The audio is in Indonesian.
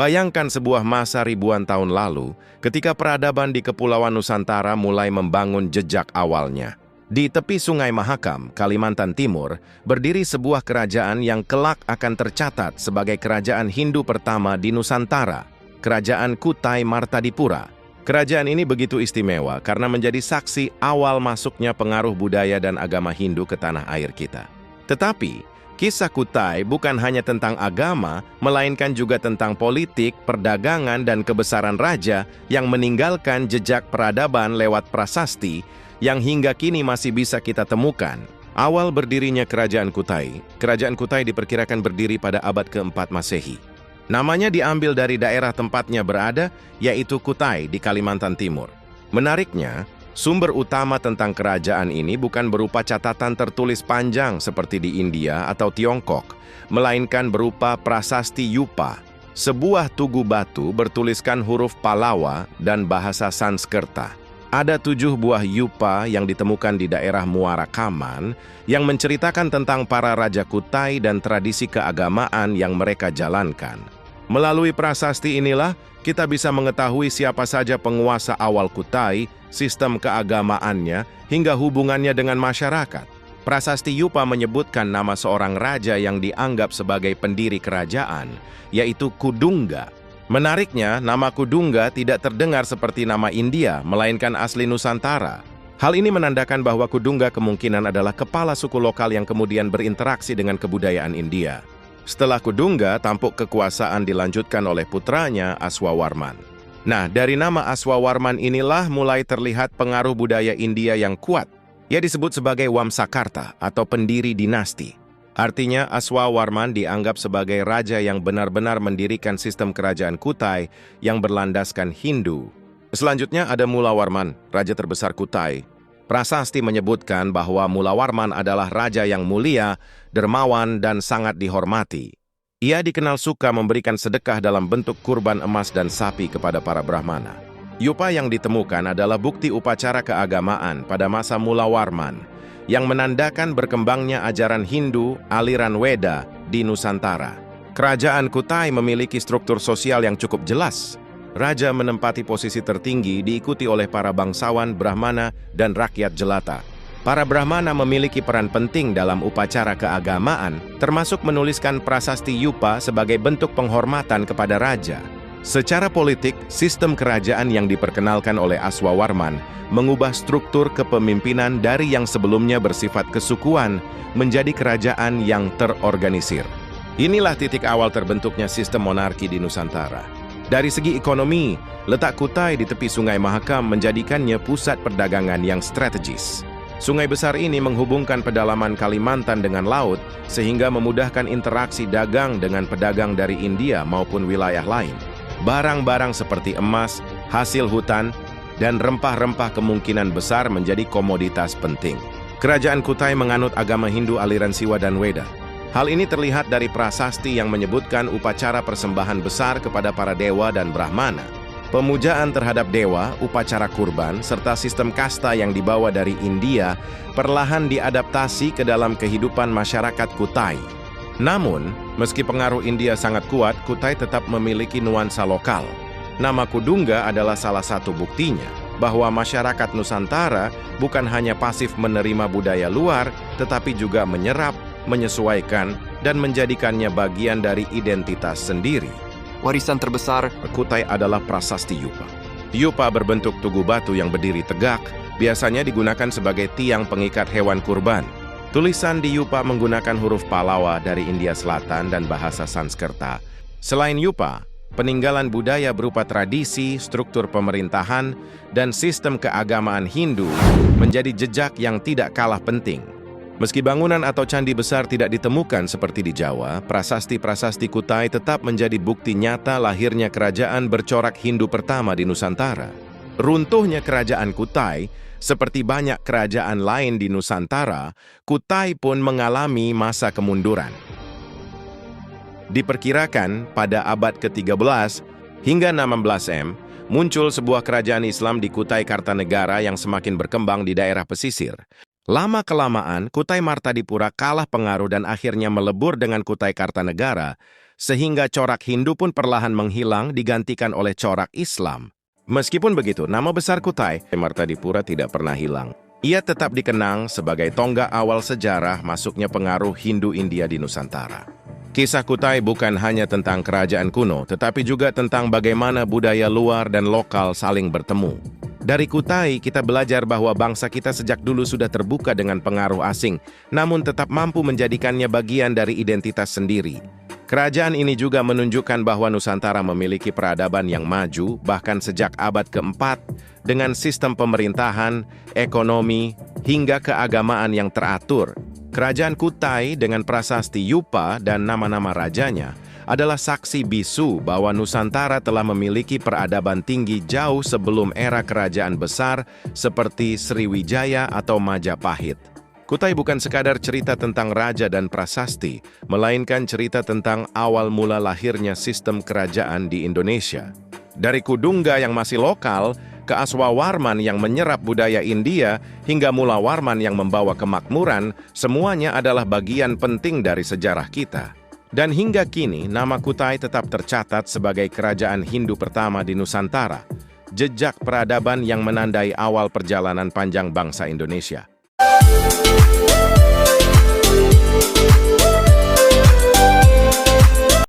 Bayangkan sebuah masa ribuan tahun lalu, ketika peradaban di Kepulauan Nusantara mulai membangun jejak awalnya. Di tepi Sungai Mahakam, Kalimantan Timur, berdiri sebuah kerajaan yang kelak akan tercatat sebagai kerajaan Hindu pertama di Nusantara, Kerajaan Kutai Martadipura. Kerajaan ini begitu istimewa karena menjadi saksi awal masuknya pengaruh budaya dan agama Hindu ke tanah air kita. Tetapi, kisah Kutai bukan hanya tentang agama, melainkan juga tentang politik, perdagangan, dan kebesaran raja yang meninggalkan jejak peradaban lewat prasasti yang hingga kini masih bisa kita temukan. Awal berdirinya Kerajaan Kutai diperkirakan berdiri pada abad keempat Masehi. Namanya diambil dari daerah tempatnya berada, yaitu Kutai di Kalimantan Timur. Menariknya, sumber utama tentang kerajaan ini bukan berupa catatan tertulis panjang seperti di India atau Tiongkok, melainkan berupa prasasti Yupa, sebuah tugu batu bertuliskan huruf Palawa dan bahasa Sanskerta. Ada 7 buah Yupa yang ditemukan di daerah Muara Kaman yang menceritakan tentang para raja Kutai dan tradisi keagamaan yang mereka jalankan. Melalui prasasti inilah, kita bisa mengetahui siapa saja penguasa awal Kutai, sistem keagamaannya, hingga hubungannya dengan masyarakat. Prasasti Yupa menyebutkan nama seorang raja yang dianggap sebagai pendiri kerajaan, yaitu Kudungga. Menariknya, nama Kudungga tidak terdengar seperti nama India, melainkan asli Nusantara. Hal ini menandakan bahwa Kudungga kemungkinan adalah kepala suku lokal yang kemudian berinteraksi dengan kebudayaan India. Setelah Kudungga, tampuk kekuasaan dilanjutkan oleh putranya Aswawarman. Nah, dari nama Aswawarman inilah mulai terlihat pengaruh budaya India yang kuat. Ia disebut sebagai Wamsakarta atau pendiri dinasti. Artinya, Aswawarman dianggap sebagai raja yang benar-benar mendirikan sistem kerajaan Kutai yang berlandaskan Hindu. Selanjutnya ada Mulawarman, raja terbesar Kutai. Prasasti menyebutkan bahwa Mulawarman adalah raja yang mulia, dermawan, dan sangat dihormati. Ia dikenal suka memberikan sedekah dalam bentuk kurban emas dan sapi kepada para Brahmana. Yupa yang ditemukan adalah bukti upacara keagamaan pada masa Mulawarman, yang menandakan berkembangnya ajaran Hindu, aliran Weda, di Nusantara. Kerajaan Kutai memiliki struktur sosial yang cukup jelas. Raja menempati posisi tertinggi diikuti oleh para bangsawan, Brahmana, dan rakyat jelata. Para Brahmana memiliki peran penting dalam upacara keagamaan, termasuk menuliskan prasasti Yupa sebagai bentuk penghormatan kepada raja. Secara politik, sistem kerajaan yang diperkenalkan oleh Aswawarman mengubah struktur kepemimpinan dari yang sebelumnya bersifat kesukuan menjadi kerajaan yang terorganisir. Inilah titik awal terbentuknya sistem monarki di Nusantara. Dari segi ekonomi, letak Kutai di tepi Sungai Mahakam menjadikannya pusat perdagangan yang strategis. Sungai besar ini menghubungkan pedalaman Kalimantan dengan laut sehingga memudahkan interaksi dagang dengan pedagang dari India maupun wilayah lain. Barang-barang seperti emas, hasil hutan, dan rempah-rempah kemungkinan besar menjadi komoditas penting. Kerajaan Kutai menganut agama Hindu aliran Siwa dan Weda. Hal ini terlihat dari prasasti yang menyebutkan upacara persembahan besar kepada para dewa dan Brahmana. Pemujaan terhadap dewa, upacara kurban, serta sistem kasta yang dibawa dari India perlahan diadaptasi ke dalam kehidupan masyarakat Kutai. Namun, meski pengaruh India sangat kuat, Kutai tetap memiliki nuansa lokal. Nama Kudungga adalah salah satu buktinya bahwa masyarakat Nusantara bukan hanya pasif menerima budaya luar, tetapi juga menyerap, menyesuaikan, dan menjadikannya bagian dari identitas sendiri. Warisan terbesar Kutai adalah prasasti Yupa. Yupa berbentuk tugu batu yang berdiri tegak, biasanya digunakan sebagai tiang pengikat hewan kurban. Tulisan di Yupa menggunakan huruf Palawa dari India Selatan dan bahasa Sanskerta. Selain Yupa, peninggalan budaya berupa tradisi, struktur pemerintahan, dan sistem keagamaan Hindu menjadi jejak yang tidak kalah penting. Meski bangunan atau candi besar tidak ditemukan seperti di Jawa, prasasti-prasasti Kutai tetap menjadi bukti nyata lahirnya kerajaan bercorak Hindu pertama di Nusantara. Runtuhnya kerajaan Kutai, seperti banyak kerajaan lain di Nusantara, Kutai pun mengalami masa kemunduran. Diperkirakan pada abad ke-13 hingga 16 muncul sebuah kerajaan Islam di Kutai Kartanegara yang semakin berkembang di daerah pesisir. Lama-kelamaan, Kutai Martadipura kalah pengaruh dan akhirnya melebur dengan Kutai Kartanegara, sehingga corak Hindu pun perlahan menghilang digantikan oleh corak Islam. Meskipun begitu, nama besar Kutai Martadipura tidak pernah hilang. Ia tetap dikenang sebagai tonggak awal sejarah masuknya pengaruh Hindu-India di Nusantara. Kisah Kutai bukan hanya tentang kerajaan kuno, tetapi juga tentang bagaimana budaya luar dan lokal saling bertemu. Dari Kutai, kita belajar bahwa bangsa kita sejak dulu sudah terbuka dengan pengaruh asing, namun tetap mampu menjadikannya bagian dari identitas sendiri. Kerajaan ini juga menunjukkan bahwa Nusantara memiliki peradaban yang maju, bahkan sejak abad keempat, dengan sistem pemerintahan, ekonomi, hingga keagamaan yang teratur. Kerajaan Kutai dengan prasasti Yupa dan nama-nama rajanya adalah saksi bisu bahwa Nusantara telah memiliki peradaban tinggi jauh sebelum era kerajaan besar seperti Sriwijaya atau Majapahit. Kutai bukan sekadar cerita tentang raja dan prasasti, melainkan cerita tentang awal mula lahirnya sistem kerajaan di Indonesia. Dari Kudungga yang masih lokal, ke Aswawarman yang menyerap budaya India, hingga Mulawarman yang membawa kemakmuran, semuanya adalah bagian penting dari sejarah kita. Dan hingga kini, nama Kutai tetap tercatat sebagai kerajaan Hindu pertama di Nusantara, jejak peradaban yang menandai awal perjalanan panjang bangsa Indonesia.